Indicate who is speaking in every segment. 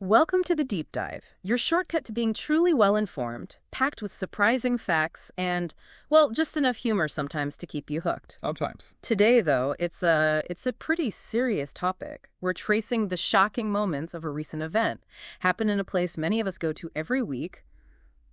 Speaker 1: Welcome to the Deep Dive, your shortcut to being truly well-informed, packed with surprising facts and, well, just enough humor sometimes to keep you hooked.
Speaker 2: Sometimes.
Speaker 1: Today, though, it's a pretty serious topic. We're tracing the shocking moments of a recent event. Happened in a place many of us go to every week,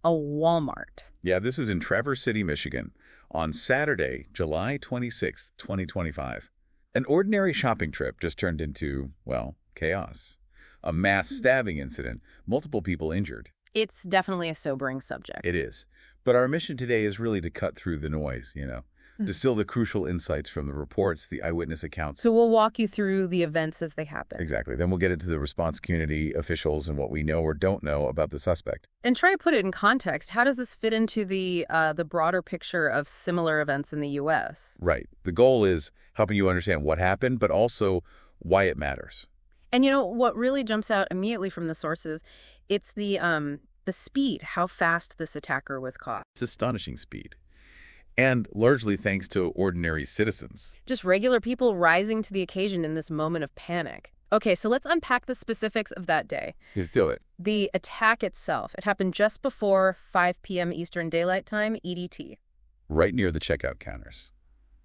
Speaker 1: a Walmart.
Speaker 2: Yeah, this is in Traverse City, Michigan, on Saturday, July 26th, 2025. An ordinary shopping trip just turned into, well, chaos. A mass stabbing incident, multiple people injured.
Speaker 1: It's definitely a sobering subject.
Speaker 2: It is. But our mission today is really to cut through the noise, distill the crucial insights from the reports, the eyewitness accounts.
Speaker 1: So we'll walk you through the events as they happen.
Speaker 2: Exactly. Then we'll get into the response community, officials, and what we know or don't know about the suspect.
Speaker 1: And try to put it in context. How does this fit into the broader picture of similar events in the U.S.?
Speaker 2: Right. The goal is helping you understand what happened, but also why it matters.
Speaker 1: And what really jumps out immediately from the sources, it's the speed, how fast this attacker was caught.
Speaker 2: It's astonishing speed. And largely thanks to ordinary citizens.
Speaker 1: Just regular people rising to the occasion in this moment of panic. Okay, so let's unpack the specifics of that day.
Speaker 2: Let's do it.
Speaker 1: The attack itself, it happened just before 5 p.m. Eastern Daylight Time, EDT.
Speaker 2: Right near the checkout counters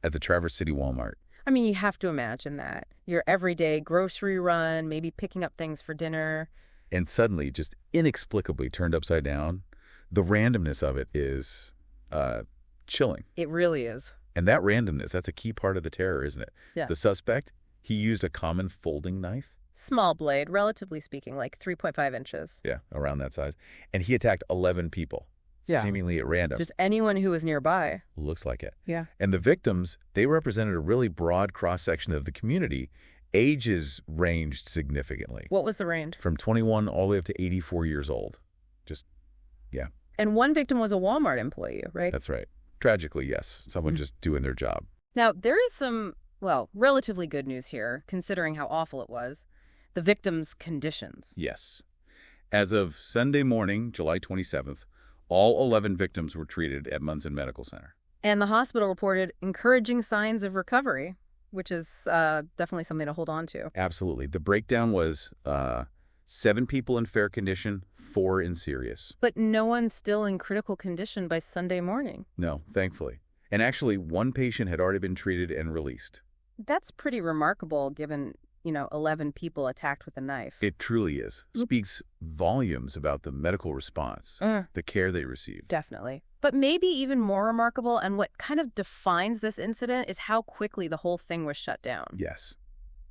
Speaker 2: at the Traverse City Walmart.
Speaker 1: I mean, you have to imagine that. Your everyday grocery run, maybe picking up things for dinner.
Speaker 2: And suddenly, just inexplicably turned upside down. The randomness of it is chilling.
Speaker 1: It really is.
Speaker 2: And that randomness, that's a key part of the terror, isn't it?
Speaker 1: Yeah.
Speaker 2: The suspect, he used a common folding knife.
Speaker 1: Small blade, relatively speaking, like 3.5 inches.
Speaker 2: Yeah, around that size. And he attacked 11 people.
Speaker 1: Yeah.
Speaker 2: Seemingly at random.
Speaker 1: Just anyone who was nearby.
Speaker 2: Looks like it.
Speaker 1: Yeah.
Speaker 2: And the victims, they represented a really broad cross-section of the community. Ages ranged significantly.
Speaker 1: What was the range?
Speaker 2: From 21 all the way up to 84 years old. Yeah.
Speaker 1: And one victim was a Walmart employee, right?
Speaker 2: That's right. Tragically, yes. Someone just doing their job.
Speaker 1: Now, there is some, well, relatively good news here, considering how awful it was. The victim's conditions.
Speaker 2: Yes. As of Sunday morning, July 27th, all 11 victims were treated at Munson Medical Center.
Speaker 1: And the hospital reported encouraging signs of recovery, which is definitely something to hold on to.
Speaker 2: Absolutely. The breakdown was 7 people in fair condition, 4 in serious.
Speaker 1: But no one's still in critical condition by Sunday morning.
Speaker 2: No, thankfully. And actually, 1 patient had already been treated and released.
Speaker 1: That's pretty remarkable given 11 people attacked with a knife.
Speaker 2: It truly is. Speaks volumes about the medical response, the care they received.
Speaker 1: Definitely. But maybe even more remarkable, and what kind of defines this incident, is how quickly the whole thing was shut down.
Speaker 2: Yes.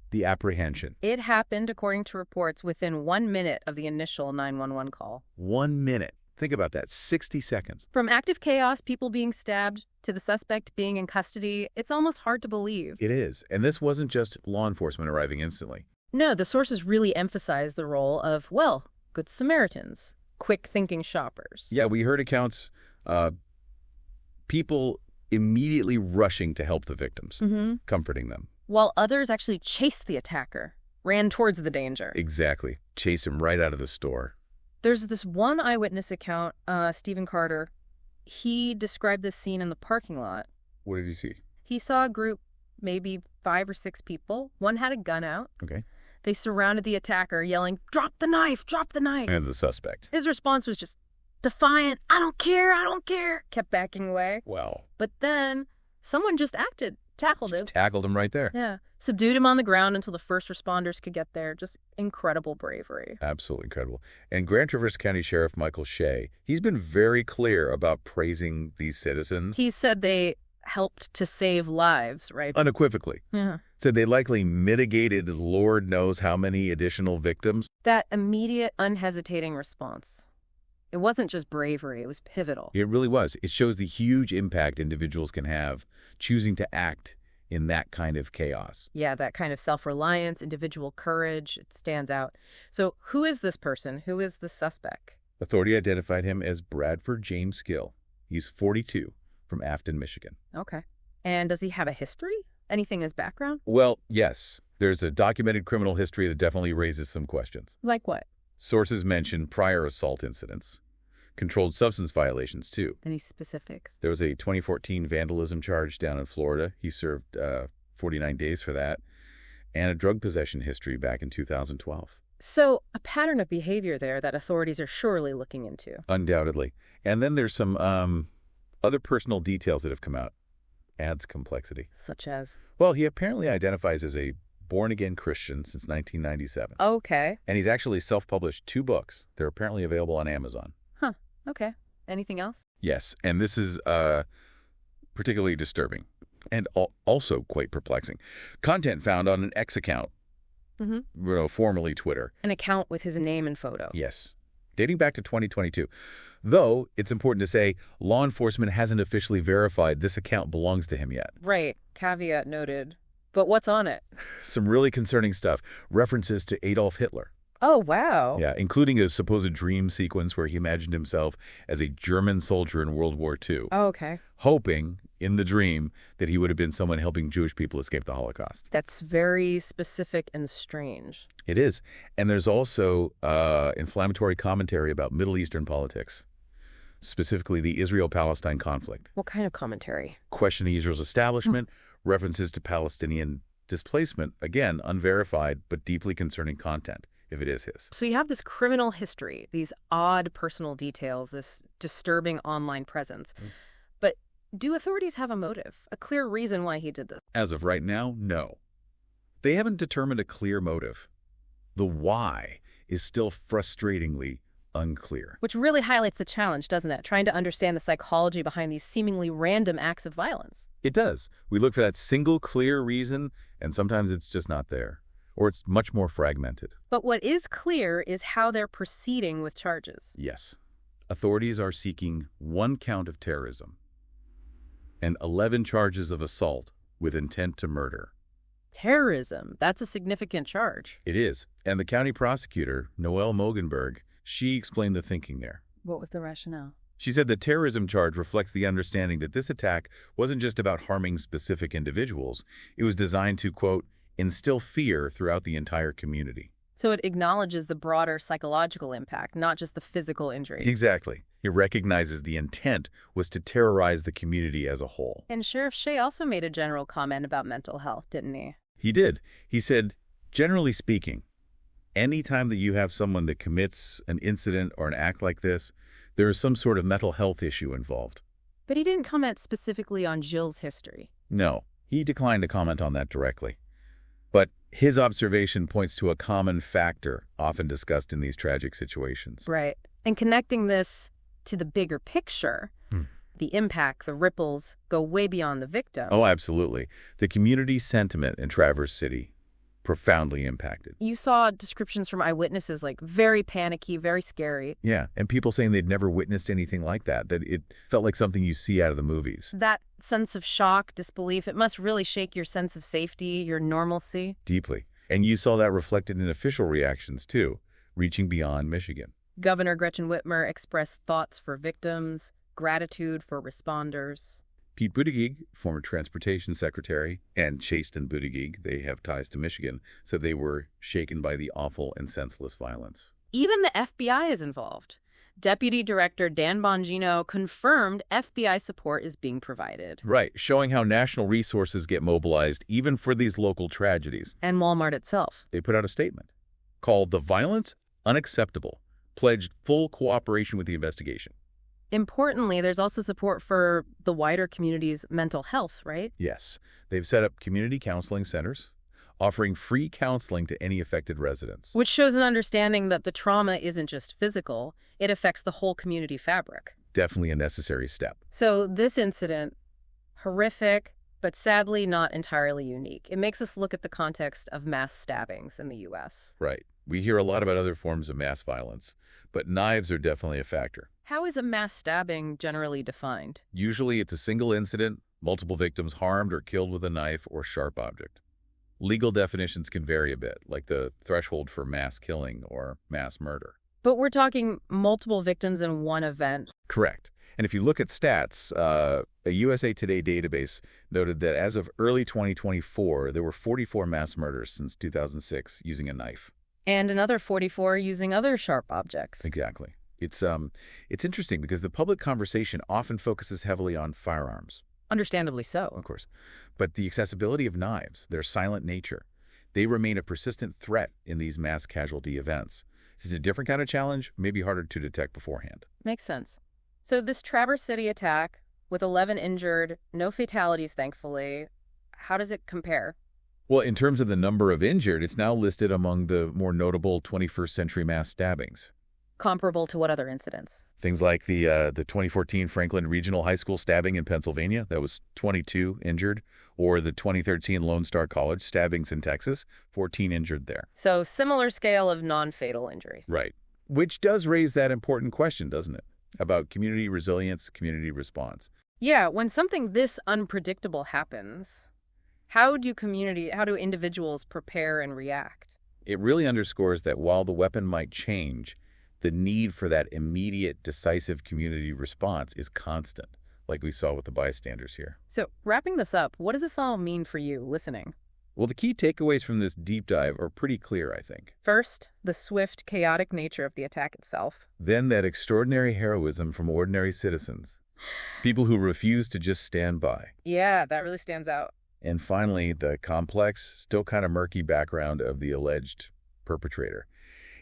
Speaker 2: The apprehension.
Speaker 1: It happened, according to reports, within 1 minute of the initial 911 call.
Speaker 2: 1 minute. Think about that. 60 seconds.
Speaker 1: From active chaos, people being stabbed, to the suspect being in custody, it's almost hard to believe.
Speaker 2: It is. And this wasn't just law enforcement arriving instantly.
Speaker 1: No, the sources really emphasize the role of, well, good Samaritans, quick-thinking shoppers.
Speaker 2: Yeah, we heard accounts, people immediately rushing to help the victims, comforting them.
Speaker 1: While others actually chased the attacker, ran towards the danger.
Speaker 2: Exactly. Chased him right out of the store.
Speaker 1: There's this one eyewitness account, Stephen Carter. He described this scene in the parking lot.
Speaker 2: What did he see?
Speaker 1: He saw a group, maybe 5 or 6 people. One had a gun out.
Speaker 2: Okay.
Speaker 1: They surrounded the attacker, yelling, "Drop the knife! Drop the knife!"
Speaker 2: And the suspect.
Speaker 1: His response was just defiant. "I don't care! I don't care!" Kept backing away.
Speaker 2: Wow.
Speaker 1: But then someone just acted, tackled him.
Speaker 2: Just tackled him right there.
Speaker 1: Yeah. Subdued him on the ground until the first responders could get there. Just incredible bravery.
Speaker 2: Absolutely incredible. And Grand Traverse County Sheriff Michael Shea, he's been very clear about praising these citizens.
Speaker 1: He said they helped to save lives, right?
Speaker 2: Unequivocally.
Speaker 1: Yeah.
Speaker 2: Said they likely mitigated Lord knows how many additional victims.
Speaker 1: That immediate, unhesitating response. It wasn't just bravery, it was pivotal.
Speaker 2: It really was. It shows the huge impact individuals can have choosing to act in that kind of chaos.
Speaker 1: Yeah, that kind of self-reliance, individual courage, it stands out. So who is this person? Who is the suspect?
Speaker 2: Authority identified him as Bradford James Gille. He's 42, from Afton, Michigan.
Speaker 1: Okay. And does he have a history? Anything in his background?
Speaker 2: Well, yes. There's a documented criminal history that definitely raises some questions.
Speaker 1: Like what?
Speaker 2: Sources mention prior assault incidents. Controlled substance violations, too.
Speaker 1: Any specifics?
Speaker 2: There was a 2014 vandalism charge down in Florida. He served 49 days for that. And a drug possession history back in 2012.
Speaker 1: So a pattern of behavior there that authorities are surely looking into.
Speaker 2: Undoubtedly. And then there's some other personal details that have come out. Adds complexity.
Speaker 1: Such as?
Speaker 2: Well, he apparently identifies as a born-again Christian since 1997.
Speaker 1: Okay.
Speaker 2: And he's actually self-published 2 books. They're apparently available on Amazon.
Speaker 1: Huh. Okay. Anything else?
Speaker 2: Yes, and this is particularly disturbing and also quite perplexing. Content found on an X account, formerly Twitter.
Speaker 1: An account with his name and photo.
Speaker 2: Yes, dating back to 2022. Though, it's important to say, law enforcement hasn't officially verified this account belongs to him yet.
Speaker 1: Right. Caveat noted. But what's on it?
Speaker 2: Some really concerning stuff. References to Adolf Hitler.
Speaker 1: Oh, wow.
Speaker 2: Yeah, including a supposed dream sequence where he imagined himself as a German soldier in World War II.
Speaker 1: Oh, okay.
Speaker 2: Hoping, in the dream, that he would have been someone helping Jewish people escape the Holocaust.
Speaker 1: That's very specific and strange.
Speaker 2: It is. And there's also inflammatory commentary about Middle Eastern politics, specifically the Israel-Palestine conflict.
Speaker 1: What kind of commentary?
Speaker 2: Questioning Israel's establishment, references to Palestinian displacement, again, unverified but deeply concerning content, if it is his.
Speaker 1: So you have this criminal history, these odd personal details, this disturbing online presence. But do authorities have a motive, a clear reason why he did this?
Speaker 2: As of right now, no. They haven't determined a clear motive. The why is still frustratingly unclear.
Speaker 1: Which really highlights the challenge, doesn't it? Trying to understand the psychology behind these seemingly random acts of violence.
Speaker 2: It does. We look for that single clear reason, and sometimes it's just not there. Or it's much more fragmented.
Speaker 1: But what is clear is how they're proceeding with charges.
Speaker 2: Yes. Authorities are seeking 1 count of terrorism and 11 charges of assault with intent to murder.
Speaker 1: Terrorism, that's a significant charge.
Speaker 2: It is. And the county prosecutor, Noelle Mogenberg, she explained the thinking there.
Speaker 1: What was the rationale?
Speaker 2: She said the terrorism charge reflects the understanding that this attack wasn't just about harming specific individuals. It was designed to, quote, instill fear throughout the entire community.
Speaker 1: So it acknowledges the broader psychological impact, not just the physical injury.
Speaker 2: Exactly. It recognizes the intent was to terrorize the community as a whole.
Speaker 1: And Sheriff Shea also made a general comment about mental health, didn't he?
Speaker 2: He did. He said, generally speaking, anytime that you have someone that commits an incident or an act like this, there is some sort of mental health issue involved.
Speaker 1: But he didn't comment specifically on Gille's history.
Speaker 2: No, he declined to comment on that directly. But his observation points to a common factor often discussed in these tragic situations.
Speaker 1: Right. And connecting this to the bigger picture, the impact, the ripples, go way beyond the victims.
Speaker 2: Oh, absolutely. The community sentiment in Traverse City, profoundly impacted.
Speaker 1: You saw descriptions from eyewitnesses like very panicky, very scary.
Speaker 2: Yeah, and people saying they'd never witnessed anything like that it felt like something you see out of the movies.
Speaker 1: That sense of shock, disbelief, it must really shake your sense of safety, your normalcy.
Speaker 2: Deeply. And you saw that reflected in official reactions, too, reaching beyond Michigan.
Speaker 1: Governor Gretchen Whitmer expressed thoughts for victims, gratitude for responders.
Speaker 2: Pete Buttigieg, former transportation secretary, and Chasten Buttigieg, they have ties to Michigan, said they were shaken by the awful and senseless violence.
Speaker 1: Even the FBI is involved. Deputy Director Dan Bongino confirmed FBI support is being provided.
Speaker 2: Right, showing how national resources get mobilized even for these local tragedies.
Speaker 1: And Walmart itself.
Speaker 2: They put out a statement called "The Violence Unacceptable," pledged full cooperation with the investigation.
Speaker 1: Importantly, there's also support for the wider community's mental health, right?
Speaker 2: Yes. They've set up community counseling centers, offering free counseling to any affected residents.
Speaker 1: Which shows an understanding that the trauma isn't just physical, it affects the whole community fabric.
Speaker 2: Definitely a necessary step.
Speaker 1: So this incident, horrific, but sadly not entirely unique. It makes us look at the context of mass stabbings in the U.S.
Speaker 2: Right. We hear a lot about other forms of mass violence, but knives are definitely a factor.
Speaker 1: How is a mass stabbing generally defined?
Speaker 2: Usually it's a single incident, multiple victims harmed or killed with a knife or sharp object. Legal definitions can vary a bit, like the threshold for mass killing or mass murder.
Speaker 1: But we're talking multiple victims in one event.
Speaker 2: Correct. And if you look at stats, a USA Today database noted that as of early 2024, there were 44 mass murders since 2006 using a knife.
Speaker 1: And another 44 using other sharp objects.
Speaker 2: Exactly. It's interesting because the public conversation often focuses heavily on firearms.
Speaker 1: Understandably so.
Speaker 2: Of course. But the accessibility of knives, their silent nature, They remain a persistent threat in these mass casualty events. It's a different kind of challenge, maybe harder to detect beforehand.
Speaker 1: Makes sense. So this Traverse City attack, with 11 injured, no fatalities, thankfully, how does it compare?
Speaker 2: Well, in terms of the number of injured, it's now listed among the more notable 21st century mass stabbings.
Speaker 1: Comparable to what other incidents?
Speaker 2: Things like the 2014 Franklin Regional High School stabbing in Pennsylvania, that was 22 injured, or the 2013 Lone Star College stabbings in Texas, 14 injured there.
Speaker 1: So similar scale of non-fatal injuries.
Speaker 2: Right. Which does raise that important question, doesn't it? About community resilience, community response.
Speaker 1: Yeah, when something this unpredictable happens, how do individuals prepare and react?
Speaker 2: It really underscores that while the weapon might change, the need for that immediate, decisive community response is constant, like we saw with the bystanders here.
Speaker 1: So, wrapping this up, what does this all mean for you listening?
Speaker 2: Well, the key takeaways from this deep dive are pretty clear, I think.
Speaker 1: First, the swift, chaotic nature of the attack itself.
Speaker 2: Then that extraordinary heroism from ordinary citizens, people who refuse to just stand by.
Speaker 1: Yeah, that really stands out.
Speaker 2: And finally, the complex, still kind of murky background of the alleged perpetrator.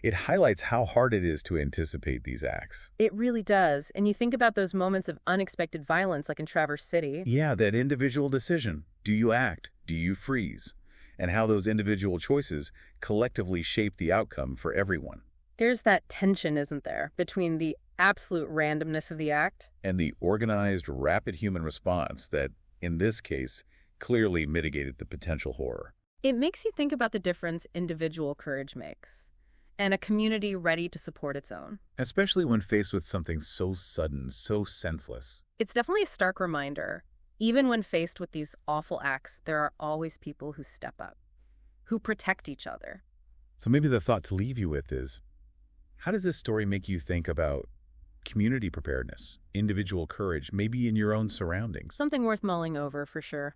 Speaker 2: It highlights how hard it is to anticipate these acts.
Speaker 1: It really does. And you think about those moments of unexpected violence like in Traverse City.
Speaker 2: Yeah, that individual decision. Do you act? Do you freeze? And how those individual choices collectively shape the outcome for everyone.
Speaker 1: There's that tension, isn't there, between the absolute randomness of the act
Speaker 2: and the organized, rapid human response that, in this case, clearly mitigated the potential horror.
Speaker 1: It makes you think about the difference individual courage makes, and a community ready to support its own.
Speaker 2: Especially when faced with something so sudden, so senseless.
Speaker 1: It's definitely a stark reminder. Even when faced with these awful acts, there are always people who step up, who protect each other.
Speaker 2: So maybe the thought to leave you with is, how does this story make you think about community preparedness, individual courage, maybe in your own surroundings?
Speaker 1: Something worth mulling over for sure.